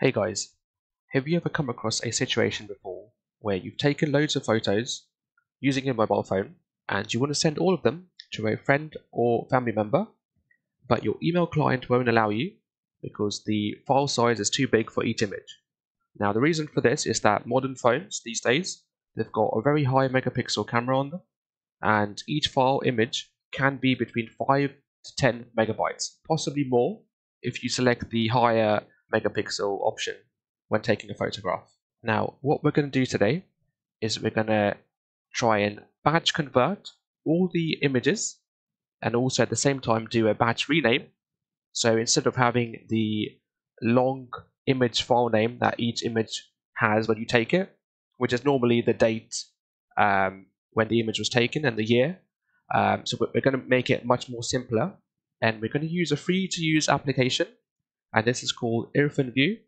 Hey guys, have you ever come across a situation before where you've taken loads of photos using your mobile phone and you want to send all of them to a friend or family member, but your email client won't allow you because the file size is too big for each image? Now, the reason for this is that modern phones these days, they've got a very high megapixel camera on them, and each file image can be between 5 to 10 megabytes, possibly more if you select the higher megapixel option when taking a photograph. Now, what we're going to do today is we're going to try and batch convert all the images and also at the same time do a batch rename. So instead of having the long image file name that each image has when you take it, which is normally the date when the image was taken and the year, so we're going to make it much more simpler, and we're going to use a free-to-use application, and this is called irfanview.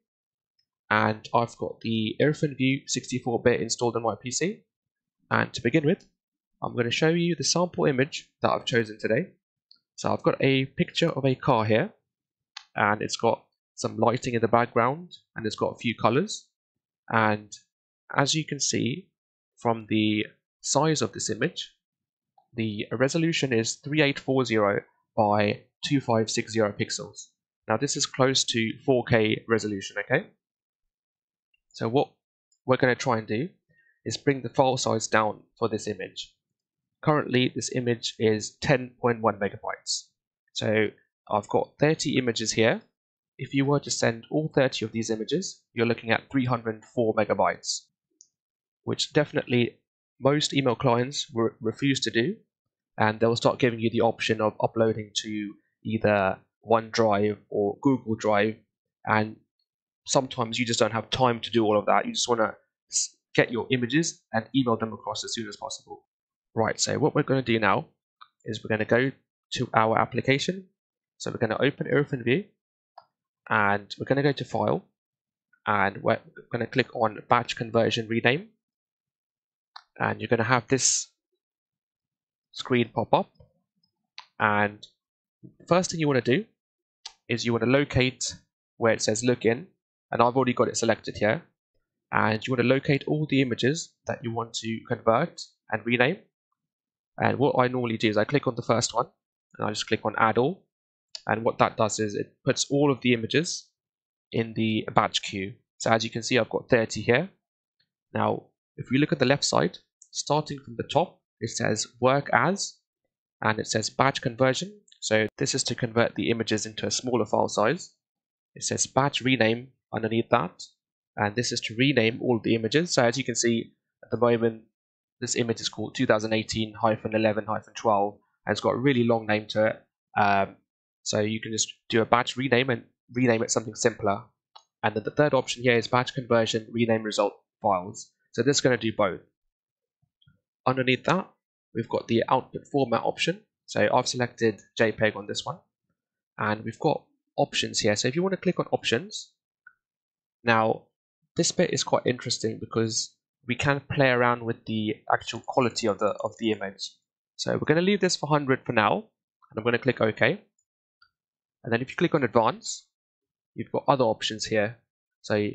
And I've got the irfanview 64-bit installed on my PC. And to begin with, I'm going to show you the sample image that I've chosen today. So I've got a picture of a car here, and it's got some lighting in the background, and it's got a few colors. And as you can see from the size of this image, the resolution is 3840 by 2560 pixels. Now this is close to 4K resolution, okay? So what we're going to try and do is bring the file size down for this image. Currently this image is 10.1 megabytes. So I've got 30 images here. If you were to send all 30 of these images, you're looking at 304 megabytes, which definitely most email clients refuse to do, and they'll start giving you the option of uploading to either OneDrive or Google Drive, and sometimes you just don't have time to do all of that. You just want to get your images and email them across as soon as possible. Right, so what we're going to do now is we're going to go to our application. So we're going to open irfanview, and we're going to go to File, and we're going to click on Batch Conversion Rename, and you're going to have this screen pop up. And first thing you want to do is you want to locate where it says Look In, and I've already got it selected here. And you want to locate all the images that you want to convert and rename. And what I normally do is I click on the first one, and I just click on Add All. And what that does is it puts all of the images in the batch queue. So as you can see, I've got 30 here. Now, if we look at the left side, starting from the top, it says Work As, and it says Batch Conversion. So this is to convert the images into a smaller file size. It says Batch Rename underneath that, and this is to rename all the images. So as you can see, at the moment, this image is called 2018-11-12, and it's got a really long name to it. So you can just do a batch rename and rename it something simpler. And then the third option here is Batch Conversion Rename Result Files. So this is going to do both. Underneath that, we've got the output format option. So I've selected JPEG on this one, and we've got options here. So if you want to click on options, now this bit is quite interesting because we can play around with the actual quality of the image. So we're going to leave this for 100 for now, and I'm going to click OK. And then if you click on advanced, you've got other options here. So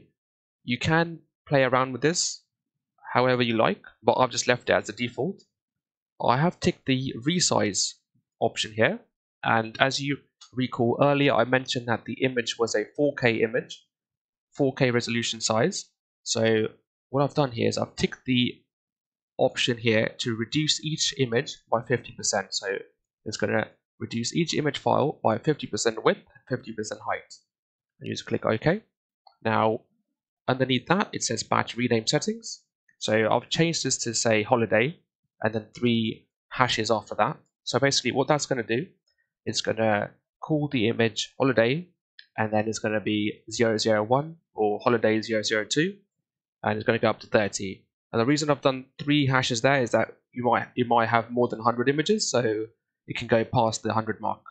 you can play around with this however you like, but I've just left it as the default. I have ticked the resize option here, and as you recall earlier, I mentioned that the image was a 4K image, 4K resolution size. So what I've done here is I've ticked the option here to reduce each image by 50%. So it's going to reduce each image file by 50% width and 50% height. And you just click OK. Now, underneath that, it says Batch Rename Settings. So I've changed this to say Holiday, and then 3 hashes after that. So basically what that's going to do, it's going to call the image Holiday, and then it's going to be 001 or Holiday 002, and it's going to go up to 30. And the reason I've done 3 hashes there is that you might have more than 100 images, so it can go past the 100 mark.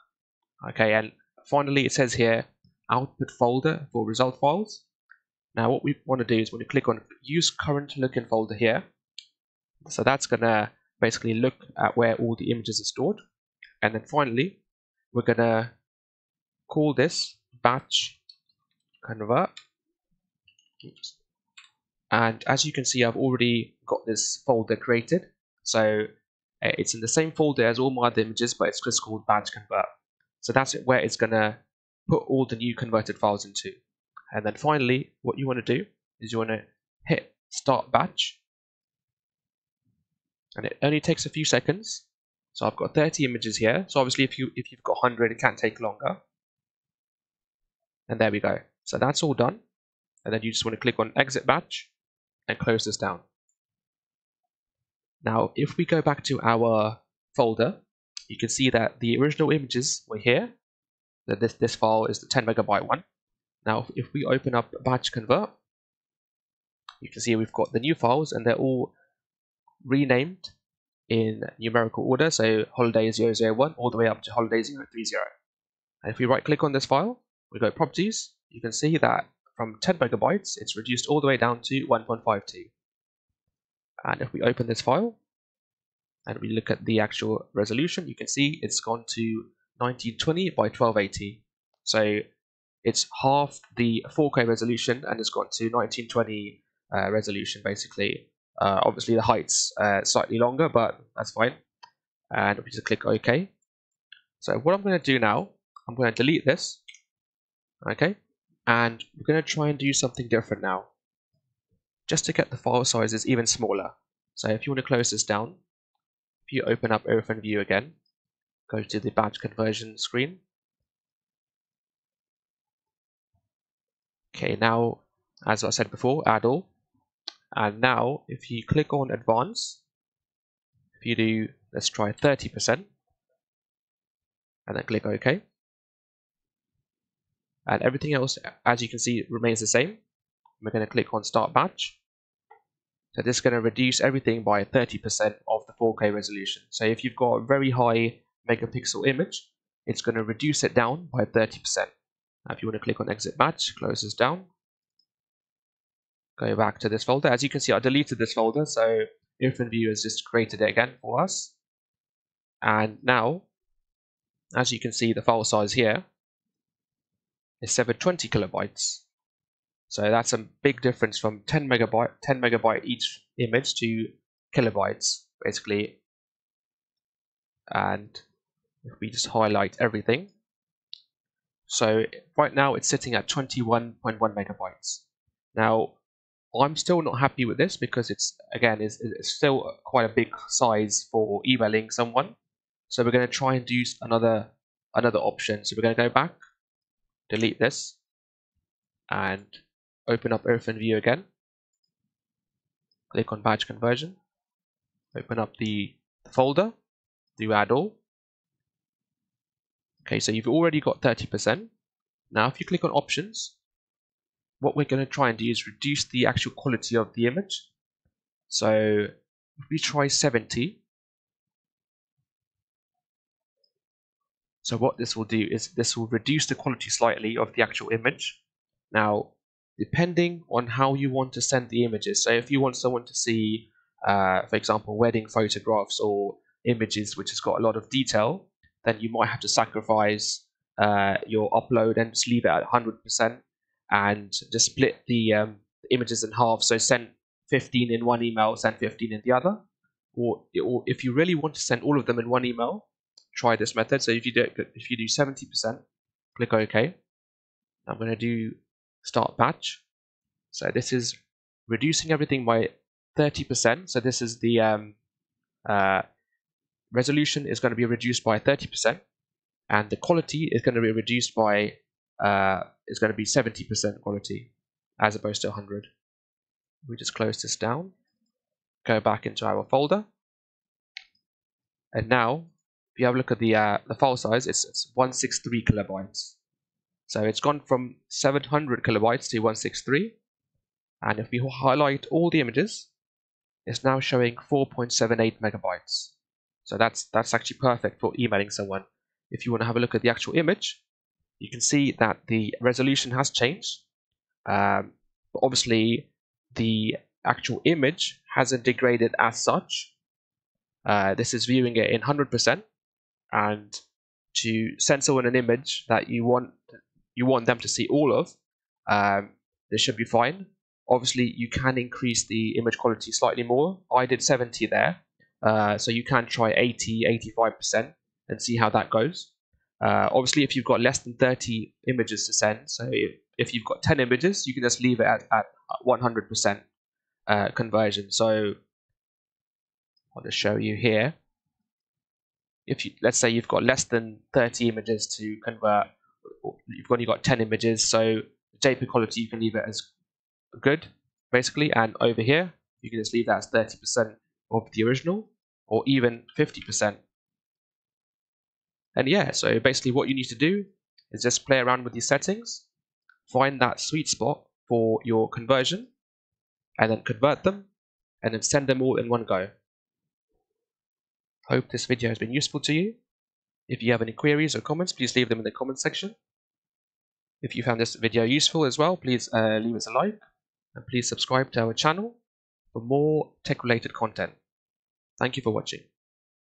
Okay, and finally it says here output folder for result files. Now what we want to do is when you click on use current looking folder here, so that's going to basically look at where all the images are stored. And then finally, we're going to call this batch convert. And as you can see, I've already got this folder created. So it's in the same folder as all my other images, but it's just called batch convert. So that's where it's going to put all the new converted files into. And then finally, what you want to do is you want to hit start batch. And it only takes a few seconds. So I've got 30 images here. So obviously if you've got 100, it can take longer. And there we go. So that's all done. And then you just want to click on exit batch and close this down. Now, if we go back to our folder, you can see that the original images were here. That this file is the 10 megabyte one. Now, if we open up batch convert, you can see we've got the new files and they're all renamed in numerical order. So holiday 001 all the way up to holiday 030. And if we right click on this file, we go properties, you can see that from 10 megabytes, it's reduced all the way down to 1.52. And if we open this file and we look at the actual resolution, you can see it's gone to 1920 by 1280. So it's half the 4K resolution and it's gone to 1920 resolution basically. Obviously the height's slightly longer, but that's fine. And we just click OK. So what I'm going to do now, I'm going to delete this. Okay, and we're going to try and do something different now, just to get the file sizes even smaller. So if you want to close this down, if you open up irfanview again, go to the batch conversion screen. Okay, now, as I said before, add all. And now, if you click on advanced, if you do, let's try 30%, and then click OK. And everything else, as you can see, remains the same. We're going to click on start batch. So this is going to reduce everything by 30% of the 4K resolution. So if you've got a very high megapixel image, it's going to reduce it down by 30%. Now if you want to click on exit batch, close this down. Go back to this folder. As you can see, I deleted this folder, so irfanview has just created it again for us. And now, as you can see, the file size here is 720 kilobytes. So that's a big difference from 10 megabyte each image to kilobytes, basically. And if we just highlight everything, so right now it's sitting at 21.1 megabytes. Now, I'm still not happy with this because it's still quite a big size for emailing someone. So we're going to try and do another option. So we're going to go back, delete this, and open up irfanview again. Click on batch conversion. Open up the folder. Do add all. Okay, so you've already got 30%. Now, if you click on options, what we're going to try and do is reduce the actual quality of the image. So if we try 70, so what this will do is this will reduce the quality slightly of the actual image. Now, depending on how you want to send the images, so if you want someone to see, for example, wedding photographs or images which has got a lot of detail, then you might have to sacrifice your upload and just leave it at 100% and just split the images in half. So send 15 in one email, send 15 in the other. Or if you really want to send all of them in one email, try this method. So if you do 70%, click OK. I'm going to do start batch. So this is reducing everything by 30%. So this is the resolution is going to be reduced by 30%, and the quality is going to be reduced by is going to be 70% quality as opposed to 100. We just close this down, go back into our folder, and now if you have a look at the file size, it's 163 kilobytes. So it's gone from 700 kilobytes to 163, and if we highlight all the images, it's now showing 4.78 megabytes. So that's actually perfect for emailing someone. If you want to have a look at the actual image, you can see that the resolution has changed. But obviously, the actual image hasn't degraded as such. This is viewing it in 100%, and to send someone an image that you want them to see all of, this should be fine. Obviously, you can increase the image quality slightly more. I did 70 there, so you can try 80, 85% and see how that goes. Obviously, if you've got less than 30 images to send, so if you've got 10 images, you can just leave it at 100% conversion. So I'll just show you here. If you, let's say you've got less than 30 images to convert, you've only got 10 images, so JPEG quality you can leave it as good, basically, and over here you can just leave that as 30% of the original, or even 50%. And yeah, so basically what you need to do is just play around with these settings, find that sweet spot for your conversion, and then convert them, and then send them all in one go. Hope this video has been useful to you. If you have any queries or comments, please leave them in the comment section. If you found this video useful as well, please leave us a like, and please subscribe to our channel for more tech-related content. Thank you for watching.